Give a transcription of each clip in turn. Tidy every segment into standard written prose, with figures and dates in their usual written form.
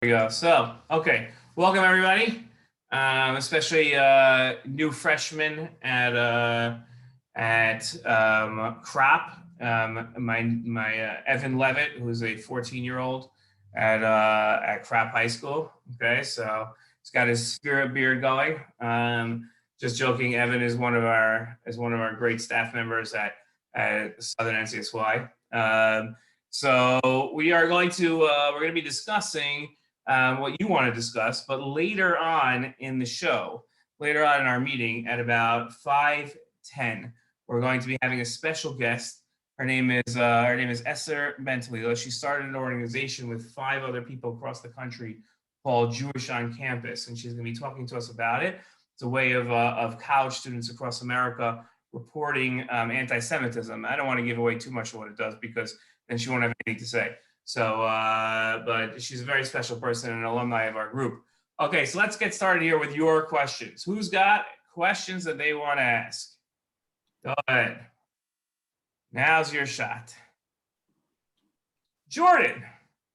We go. So, okay, welcome everybody, especially new freshmen at Crop. My Evan Levitt, who's a 14-year-old at Crop High School. Okay, so he's got his spirit beard going. Just joking. Evan is one of our great staff members at Southern NCSY. So we're going to be discussing what you want to discuss, but later on in the show, later on in our meeting at about 5:10, we're going to be having a special guest. Her name is Esther Bentalilo. She started an organization with 5 other people across the country called Jewish on Campus, and she's going to be talking to us about it. It's a way of college students across America reporting anti-Semitism. I don't want to give away too much of what it does because then she won't have anything to say. So, but she's a very special person and an alumni of our group. Okay, so let's get started here with your questions. Who's got questions that they want to ask? Go ahead. Now's your shot. Jordan.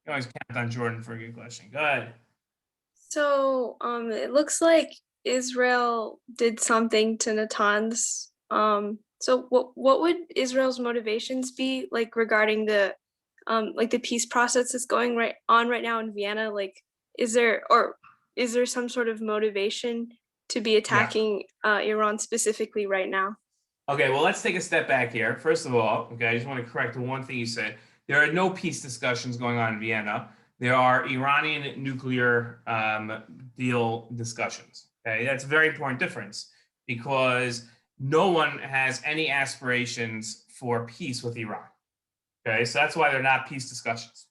You always count on Jordan for a good question. Go ahead. So, it looks like Israel did something to Natanz. So what would Israel's motivations be like regarding the peace process that's going on right now in Vienna? Like, is there some sort of motivation to be Yeah. attacking Iran specifically right now? Okay, well, let's take a step back here. First of all, okay, I just want to correct the one thing you said. There are no peace discussions going on in Vienna. There are Iranian nuclear deal discussions. Okay, that's a very important difference because no one has any aspirations for peace with Iran. Okay, so that's why they're not peace discussions.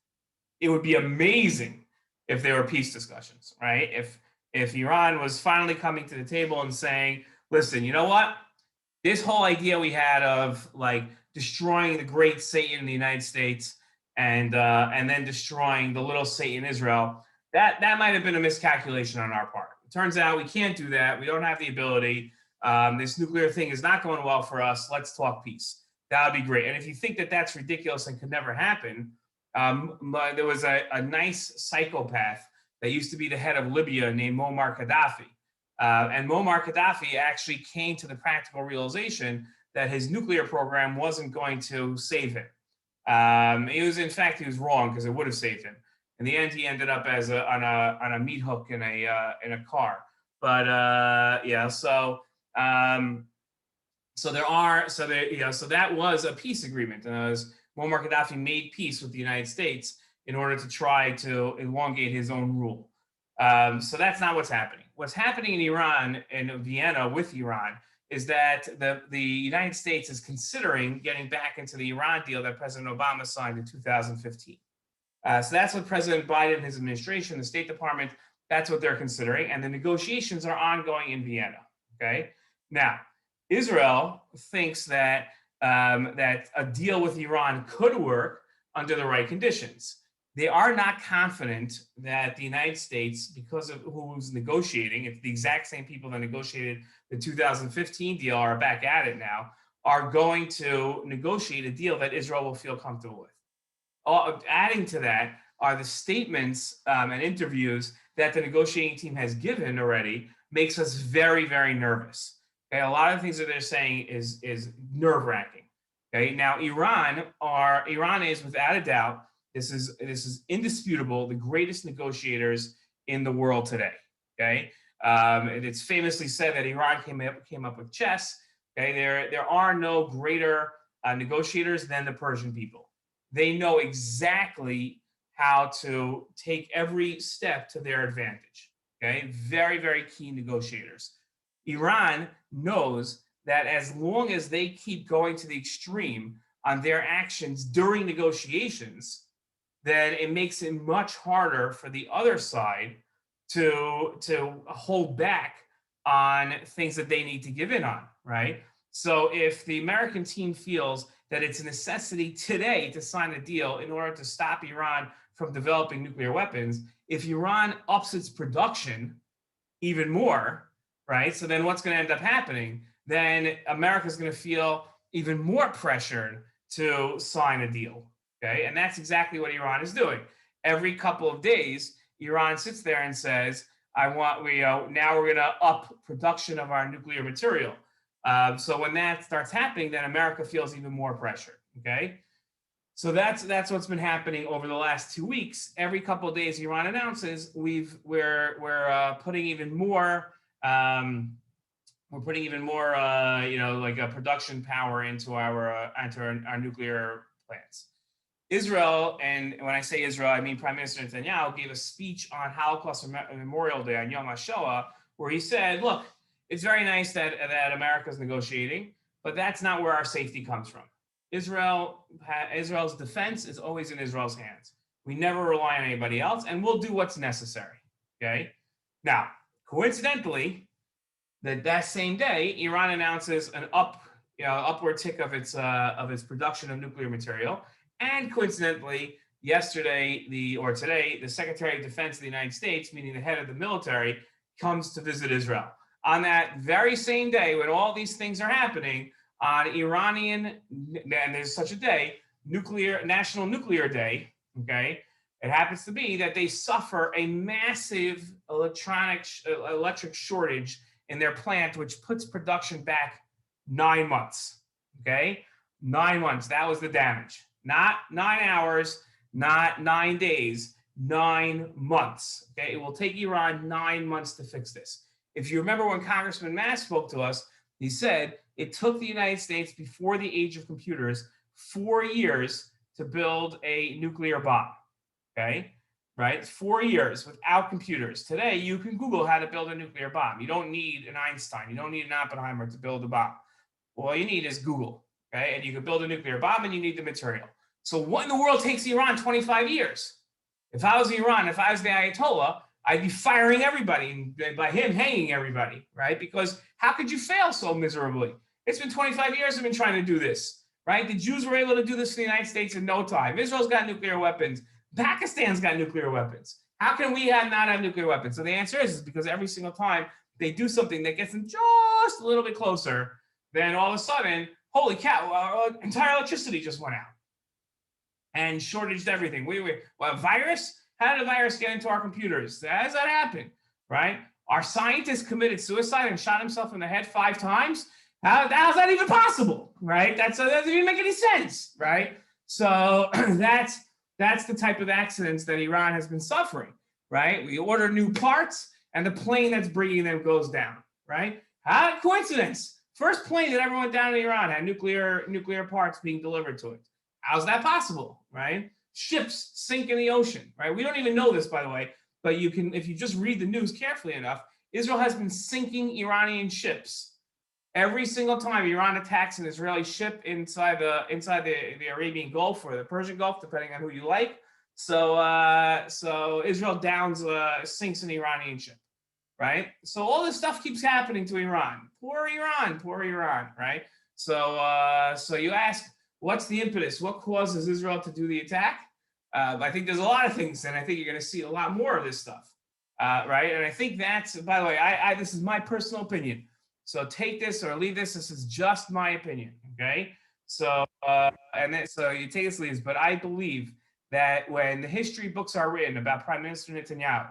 It would be amazing if there were peace discussions, right? If Iran was finally coming to the table and saying, listen, you know what? This whole idea we had of like destroying the great Satan in the United States and then destroying the little Satan Israel, that might have been a miscalculation on our part. It turns out we can't do that. We don't have the ability. This nuclear thing is not going well for us. Let's talk peace. That would be great. And if you think that that's ridiculous and could never happen, there was a nice psychopath that used to be the head of Libya named Muammar Gaddafi. And Muammar Gaddafi actually came to the practical realization that his nuclear program wasn't going to save him. He was wrong because it would have saved him. In the end, he ended up on a meat hook in a car. But yeah, so that was a peace agreement. Muammar Gaddafi made peace with the United States in order to try to elongate his own rule. So that's not what's happening. What's happening in Iran, in Vienna with Iran, is that the United States is considering getting back into the Iran deal that President Obama signed in 2015. So that's what President Biden and his administration, the State Department, that's what they're considering. And the negotiations are ongoing in Vienna. Okay. Now, Israel thinks that that a deal with Iran could work under the right conditions. They are not confident that the United States, because of who's negotiating, it's the exact same people that negotiated the 2015 deal are back at it now, are going to negotiate a deal that Israel will feel comfortable with. Adding to that are the statements and interviews that the negotiating team has given already makes us very, very nervous. Okay, a lot of things that they're saying is nerve-wracking. Okay, now Iran is without a doubt, this is indisputable, the greatest negotiators in the world today. Okay, it's famously said that Iran came up with chess. Okay, there are no greater negotiators than the Persian people. They know exactly how to take every step to their advantage. Okay, very, very keen negotiators. Iran knows that as long as they keep going to the extreme on their actions during negotiations, then it makes it much harder for the other side to hold back on things that they need to give in on, right? So if the American team feels that it's a necessity today to sign a deal in order to stop Iran from developing nuclear weapons, if Iran ups its production even more, right? So then what's going to end up happening? Then America's going to feel even more pressured to sign a deal. Okay, and that's exactly what Iran is doing. Every couple of days, Iran sits there and says, now we're going to up production of our nuclear material. So when that starts happening, then America feels even more pressure. Okay. So that's what's been happening over the last 2 weeks. Every couple of days, Iran announces we're putting even more like a production power into our nuclear plants. Israel, and when I say Israel, I mean Prime Minister Netanyahu, gave a speech on Holocaust Memorial Day on Yom HaShoah, where he said, look, it's very nice that America's negotiating, but that's not where our safety comes from. Israel's defense is always in Israel's hands. We never rely on anybody else, and we'll do what's necessary. Okay. Now, coincidentally, that same day, Iran announces an upward tick of its production of nuclear material, and coincidentally, today, the Secretary of Defense of the United States, meaning the head of the military, comes to visit Israel. On that very same day, when all these things are happening, on Iranian, and there's such a day, National Nuclear Day, okay, it happens to be that they suffer a massive electric shortage in their plant, which puts production back 9 months, okay? 9 months, that was the damage. Not 9 hours, not 9 days, 9 months, okay? It will take Iran 9 months to fix this. If you remember when Congressman Mass spoke to us, he said it took the United States before the age of computers 4 years to build a nuclear bomb, okay? Right? 4 years without computers. Today, you can Google how to build a nuclear bomb. You don't need an Einstein. You don't need an Oppenheimer to build a bomb. All you need is Google, okay? And you can build a nuclear bomb and you need the material. So what in the world takes Iran 25 years? If I was Iran, if I was the Ayatollah, I'd be firing everybody and by him hanging everybody, right? Because how could you fail so miserably? It's been 25 years I've been trying to do this, right? The Jews were able to do this in the United States in no time. Israel's got nuclear weapons. Pakistan's got nuclear weapons. How can we not have nuclear weapons? So the answer is because every single time they do something that gets them just a little bit closer, then all of a sudden, holy cow, our entire electricity just went out and shortaged everything. A virus? How did a virus get into our computers? How does that happen, right? Our scientist committed suicide and shot himself in the head 5 times. How's that even possible, right? That doesn't even make any sense, right? So that's the type of accidents that Iran has been suffering, right? We order new parts and the plane that's bringing them goes down, right? How coincidence? First plane that ever went down in Iran had nuclear parts being delivered to it. How's that possible, right? Ships sink in the ocean, right? We don't even know this, by the way, but you can, if you just read the news carefully enough, Israel has been sinking Iranian ships. Every single time Iran attacks an Israeli ship inside the Arabian Gulf or the Persian Gulf, depending on who you like. So Israel sinks an Iranian ship, right? So all this stuff keeps happening to Iran. Poor Iran, right? So you ask, what's the impetus? What causes Israel to do the attack? I think there's a lot of things, and I think you're going to see a lot more of this stuff, right? And I think that's, by the way, this is my personal opinion. So take this or leave this. This is just my opinion, okay? So so you take this, leave this. But I believe that when the history books are written about Prime Minister Netanyahu,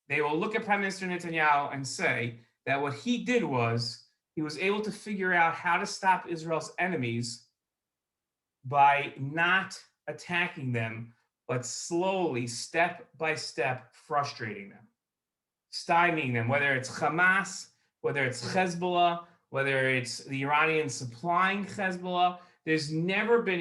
they will look at Prime Minister Netanyahu and say that what he did was he was able to figure out how to stop Israel's enemies by not attacking them, but slowly, step by step, frustrating them, stymieing them, whether it's Hamas, whether it's Hezbollah, whether it's the Iranians supplying Hezbollah. There's never been,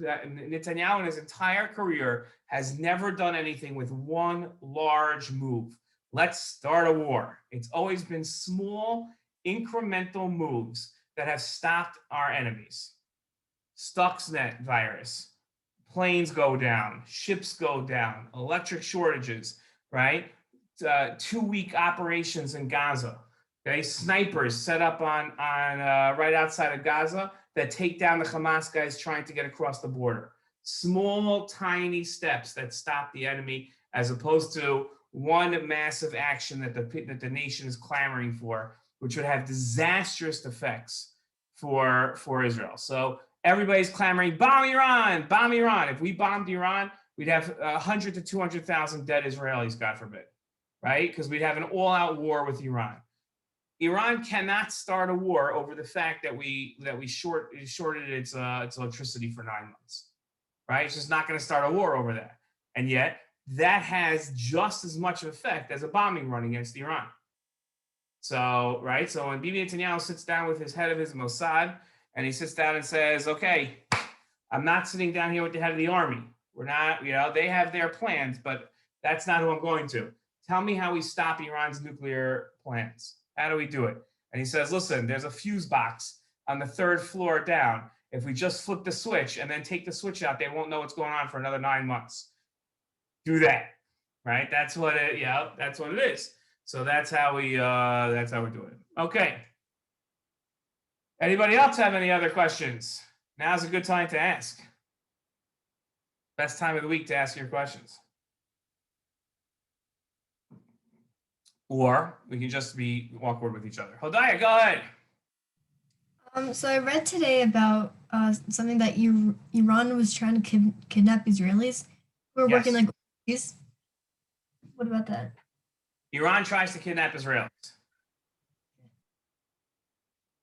Netanyahu in his entire career has never done anything with one large move. Let's start a war. It's always been small, incremental moves that have stopped our enemies. Stuxnet virus, planes go down, ships go down, electric shortages, right? 2-week operations in Gaza. Okay, snipers set up on right outside of Gaza that take down the Hamas guys trying to get across the border. Small, tiny steps that stop the enemy, as opposed to one massive action that the nation is clamoring for, which would have disastrous effects for Israel. So everybody's clamoring, bomb Iran, bomb Iran. If we bombed Iran, we'd have 100 to 200,000 dead Israelis, God forbid, right? Because we'd have an all-out war with Iran. Iran cannot start a war over the fact that we shorted its electricity for 9 months, right? It's just not going to start a war over that, and yet that has just as much effect as a bombing run against Iran. So, right, so when Bibi Netanyahu sits down with his head of his Mossad, and he sits down and says, "Okay, I'm not sitting down here with the head of the army. We're not, they have their plans, but that's not who I'm going to. Tell me how we stop Iran's nuclear plans. How do we do it?" And he says, "Listen, there's a fuse box on the 3rd floor down. If we just flip the switch and then take the switch out, they won't know what's going on for another 9 months. Do that." Right? That's what that's what it is. So that's how we're doing it. Okay. Anybody else have any other questions? Now's a good time to ask. Best time of the week to ask your questions. Or we can just be awkward with each other. Hodaya, go ahead. So I read today about something that Iran was trying to kidnap Israelis who are working Yes. like overseas. What about that? Iran tries to kidnap Israelis.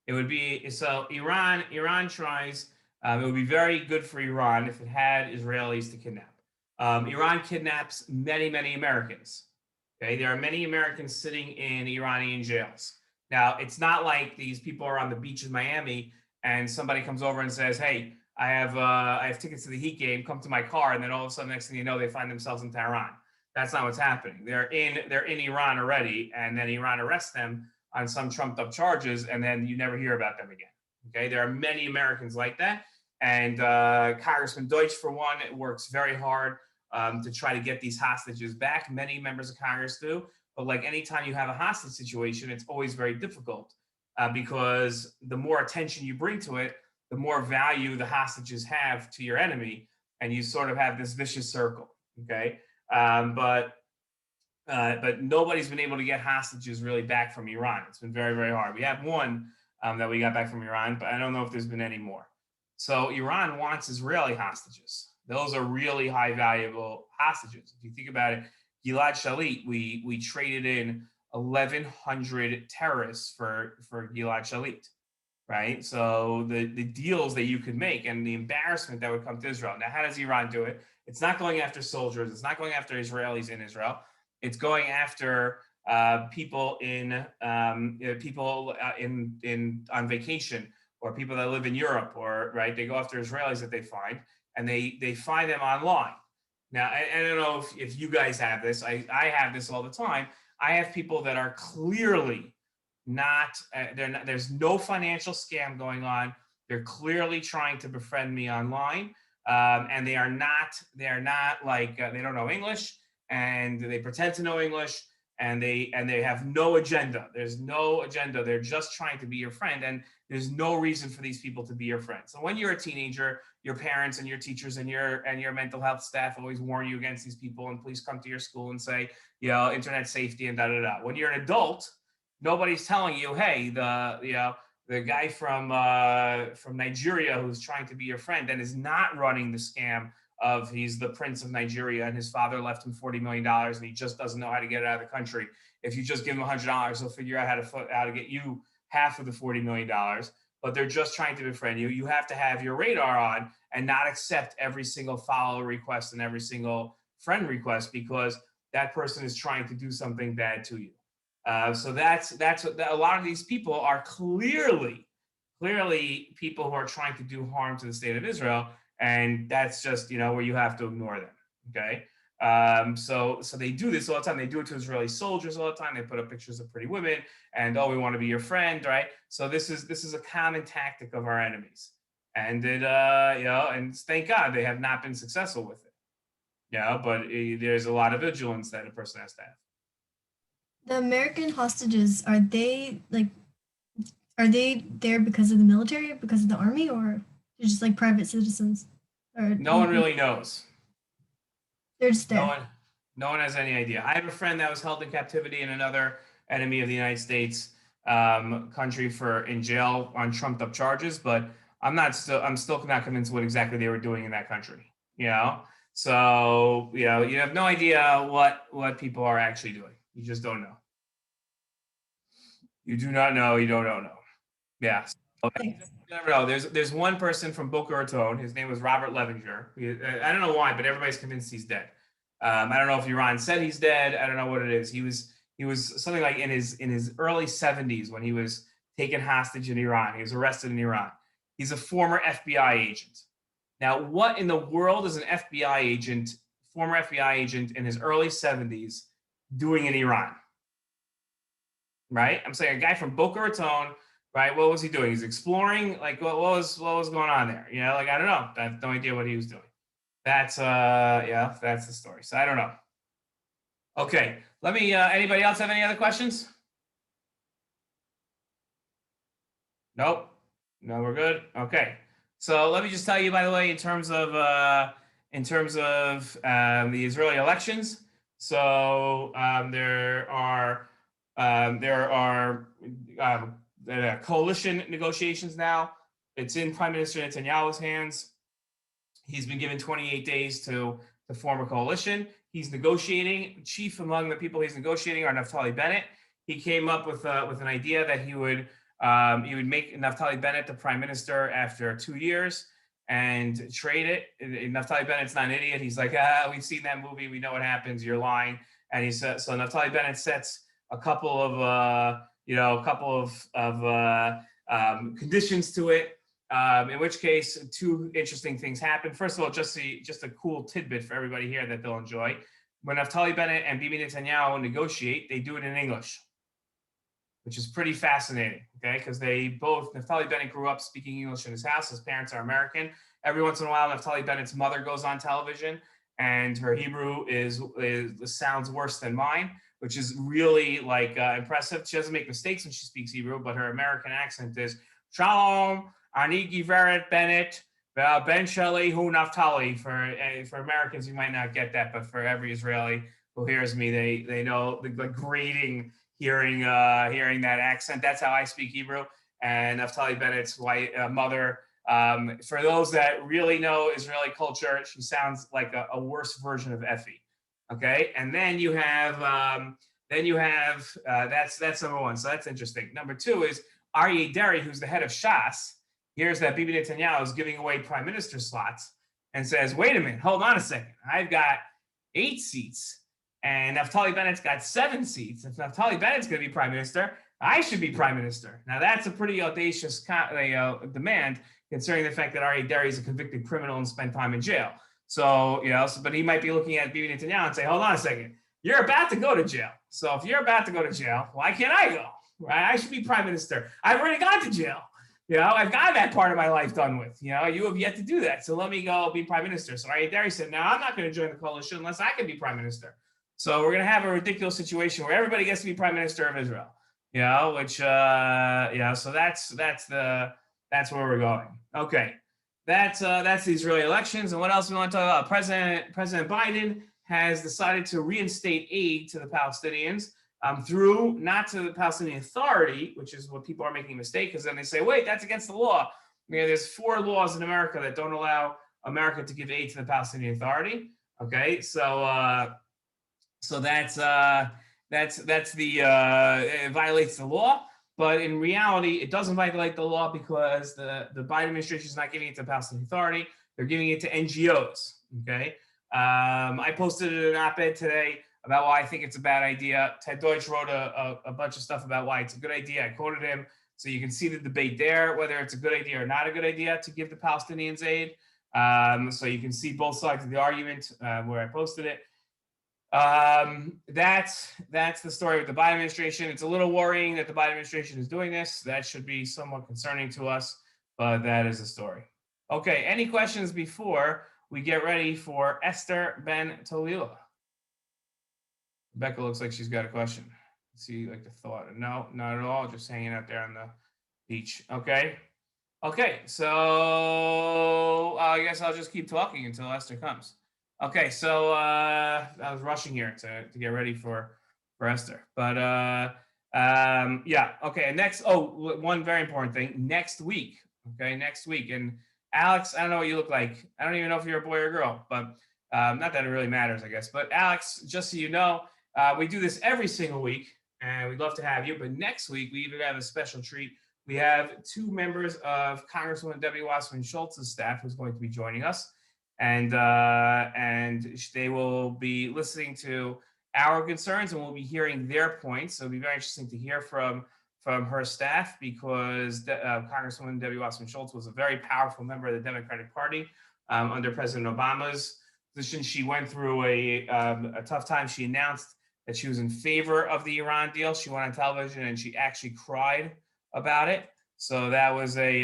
It would be so Iran tries. It would be very good for Iran if it had Israelis to kidnap. Iran kidnaps many Americans. Okay, there are many Americans sitting in Iranian jails. Now, it's not like these people are on the beach in Miami and somebody comes over and says, "Hey, I have tickets to the Heat game. Come to my car," and then all of a sudden, next thing you know, they find themselves in Tehran. That's not what's happening. They're in Iran already, and then Iran arrests them on some trumped up charges, and then you never hear about them again. Okay, there are many Americans like that, and Congressman Deutsch, for one, works very hard to try to get these hostages back. Many members of Congress do, but like anytime you have a hostage situation, it's always very difficult because the more attention you bring to it, the more value the hostages have to your enemy, and you sort of have this vicious circle. Okay, but nobody's been able to get hostages really back from Iran. It's been very hard. We have one that we got back from Iran, but I don't know if there's been any more. So Iran wants Israeli hostages. Those are really high valuable hostages. If you think about it, Gilad Shalit, we traded in 1,100 terrorists for Gilad Shalit, right? So the deals that you could make and the embarrassment that would come to Israel. Now, how does Iran do it? It's not going after soldiers. It's not going after Israelis in Israel. It's going after people on vacation, or people that live in Europe, or right. They go after Israelis that they find, and they find them online. Now, I don't know if you guys have this. I have this all the time. I have people that are clearly not. There's no financial scam going on. They're clearly trying to befriend me online, and they are not like they don't know English, and they pretend to know English, and they have no agenda. There's no agenda. They're just trying to be your friend, and there's no reason for these people to be your friend. So when you're a teenager, your parents and your teachers and your mental health staff always warn you against these people, and please come to your school and say, internet safety and da. When you're an adult, nobody's telling you, hey, the guy from Nigeria who's trying to be your friend and is not running the scam of he's the prince of Nigeria and his father left him $40 million and he just doesn't know how to get it out of the country. If you just give him $100, he'll figure out how to get you half of the $40 million. But they're just trying to befriend you. You have to have your radar on and not accept every single follow request and every single friend request, because that person is trying to do something bad to you. So that's what a lot of these people are clearly people who are trying to do harm to the state of Israel. And that's just, where you have to ignore them. Okay. So they do this all the time. They do it to Israeli soldiers all the time. They put up pictures of pretty women and, oh, we want to be your friend. Right. So this is a common tactic of our enemies. And and thank God they have not been successful with it. But there's a lot of vigilance that a person has to have. The American hostages, are they there because of the military, because of the army, or they're just like private citizens? Or no one really knows. They're just there. No one has any idea. I have a friend that was held in captivity in another enemy of the United States country in jail on trumped up charges, but I'm still not convinced what exactly they were doing in that country. So, you know, you have no idea what people are actually doing. You just don't know. You do not know. You don't know. Yeah. So you Thanks. never know. There's one person from Boca Raton. His name was Robert Levinger. I don't know why, but everybody's convinced he's dead. I don't know if Iran said he's dead. I don't know what it is. He was something like in his early 70s when he was taken hostage in Iran. He was arrested in Iran. He's a former FBI agent. Now, what in the world is an FBI agent, former FBI agent in his early 70s doing in Iran? Right? I'm saying a guy from Boca Raton, right? What was he doing? He's exploring. Like, what was going on there? You know, like, I don't know. I have no idea what he was doing. That's yeah, that's the story. So I don't know. Okay, let me. Anybody else have any other questions? Nope. No, we're good. Okay. So let me just tell you, by the way, in terms of the Israeli elections. So there are coalition negotiations now. It's in Prime Minister Netanyahu's hands. He's been given 28 days to form a coalition. He's negotiating. Chief among the people he's negotiating are Naftali Bennett. He came up with an idea that he would make Naftali Bennett the prime minister after 2 years and trade it. Naftali Bennett's not an idiot. He's like, we've seen that movie. We know what happens. You're lying. And he said, so Naftali Bennett sets a couple of conditions to it. In which case, two interesting things happen. First of all, just a cool tidbit for everybody here that they'll enjoy. When Naftali Bennett and Bibi Netanyahu negotiate, they do it in English, which is pretty fascinating, okay? Because Naftali Bennett grew up speaking English in his house. His parents are American. Every once in a while, Naftali Bennett's mother goes on television, and her Hebrew sounds worse than mine, which is really impressive. She doesn't make mistakes when she speaks Hebrew, but her American accent is Shalom, Ani Giveret Bennett, Ben Shelley Hu Naftali. For Americans, you might not get that, but for every Israeli who hears me, they know the grating hearing that accent. That's how I speak Hebrew. And Naftali Bennett's mother, for those that really know Israeli culture, she sounds like a worse version of Effie. Okay, and then you have that's number one. So that's interesting. Number two is Aryeh Deri, who's the head of Shas, hears that Bibi Netanyahu is giving away prime minister slots and says, wait a minute, hold on a second. I've got 8 seats and Naftali Bennett's got 7 seats. If Naftali Bennett's going to be prime minister, I should be prime minister. Now, that's a pretty audacious demand, considering the fact that Aryeh Deri is a convicted criminal and spent time in jail. So, but he might be looking at Bibi Netanyahu and say, hold on a second, you're about to go to jail. So if you're about to go to jail, why can't I go? Right? I should be prime minister. I've already gone to jail. I've got that part of my life done with. You have yet to do that. So let me go be prime minister. So Aryeh Deri said, no, I'm not going to join the coalition unless I can be prime minister. So we're going to have a ridiculous situation where everybody gets to be prime minister of Israel. So that's where we're going. Okay. That's the Israeli elections. And what else we want to talk about? President Biden has decided to reinstate aid to the Palestinians through not to the Palestinian Authority, which is what people are making a mistake, because then they say, wait, that's against the law. There's 4 laws in America that don't allow America to give aid to the Palestinian Authority. Okay, so that's it violates the law. But in reality, it doesn't violate the law because the Biden administration is not giving it to the Palestinian Authority. They're giving it to NGOs. Okay. I posted an op-ed today about why I think it's a bad idea. Ted Deutsch wrote a bunch of stuff about why it's a good idea. I quoted him. So you can see the debate there, whether it's a good idea or not a good idea to give the Palestinians aid. So you can see both sides of the argument where I posted it. That's the story with the Biden administration. It's a little worrying that the Biden administration is doing this. That should be somewhat concerning to us, but that is the story. Okay, any questions before we get ready for Esther Ben Tolila? Becca looks like she's got a question. See, like the thought. No, not at all. Just hanging out there on the beach. Okay. So I guess I'll just keep talking until Esther comes. Okay, so I was rushing here to get ready for Esther, but yeah. Okay, and next, one very important thing. Next week, and Alex, I don't know what you look like. I don't even know if you're a boy or a girl, but Not that it really matters, I guess. But Alex, just so you know, we do this every single week, and we'd love to have you. But next week, we even have a special treat. We have two members of Congresswoman Debbie Wasserman Schultz's staff who's going to be joining us, and they will be listening to our concerns, and we'll be hearing their points. So it'll be very interesting to hear from her staff, because Congresswoman Debbie Wasserman Schultz was a very powerful member of the Democratic Party under President Obama's position. She went through a tough time. She announced that she was in favor of the Iran deal. She went on television and she actually cried about it. So that was a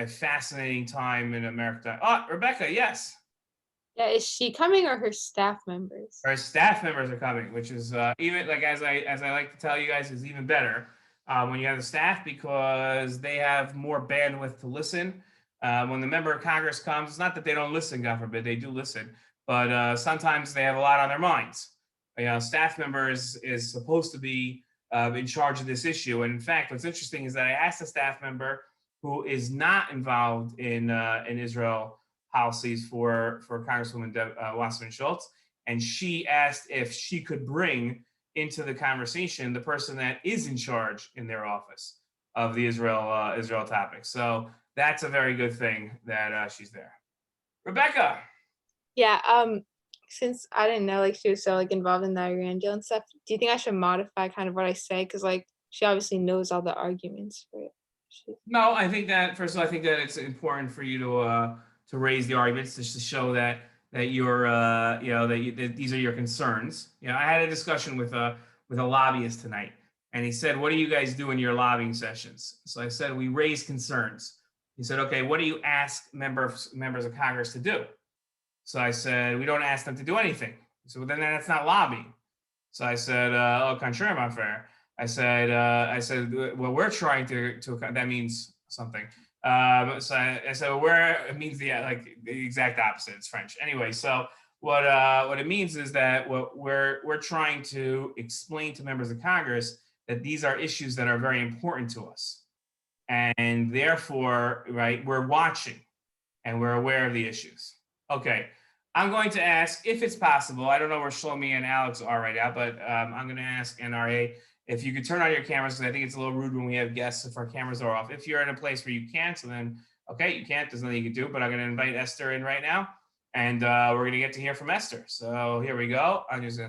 fascinating time in America. Oh, Rebecca, yes. Yeah, is she coming or her staff members? Our staff members are coming, which is even like as I like to tell you guys, is even better when you have the staff, because they have more bandwidth to listen. When the member of Congress comes, it's not that they don't listen, God forbid, they do listen, but sometimes they have a lot on their minds. Staff members is supposed to be in charge of this issue, and in fact, what's interesting is that I asked a staff member who is not involved in Israel policies for Congresswoman Wasserman Schultz, and she asked if she could bring into the conversation the person that is in charge in their office of the Israel topic. So that's a very good thing that she's there. Rebecca. Yeah, since I didn't know like she was so like involved in the Iran deal and stuff, do you think I should modify kind of what I say? Because like she obviously knows all the arguments for it. No, I think that first of all, I think that it's important for you to raise the arguments, just to show that you're that these are your concerns. I had a discussion with a lobbyist tonight, and he said, "What do you guys do in your lobbying sessions?" So I said, "We raise concerns." He said, "Okay, what do you ask members of Congress to do?" So I said, "We don't ask them to do anything." So then that's not lobbying. So I said, "Au contraire, mon frère." I said, "Well, we're trying to that means something." So I said, "Where it means the exact opposite. It's French anyway." So what it means is that what we're trying to explain to members of Congress that these are issues that are very important to us, and therefore, right, we're watching and we're aware of the issues. Okay, I'm going to ask if it's possible. I don't know where Shlomi and Alex are right now, but I'm going to ask NRA if you could turn on your cameras, because I think it's a little rude when we have guests if our cameras are off. If you're in a place where you can't, so then, okay, you can't, there's nothing you can do, but I'm going to invite Esther in right now, and we're going to get to hear from Esther. So here we go. I'm just going to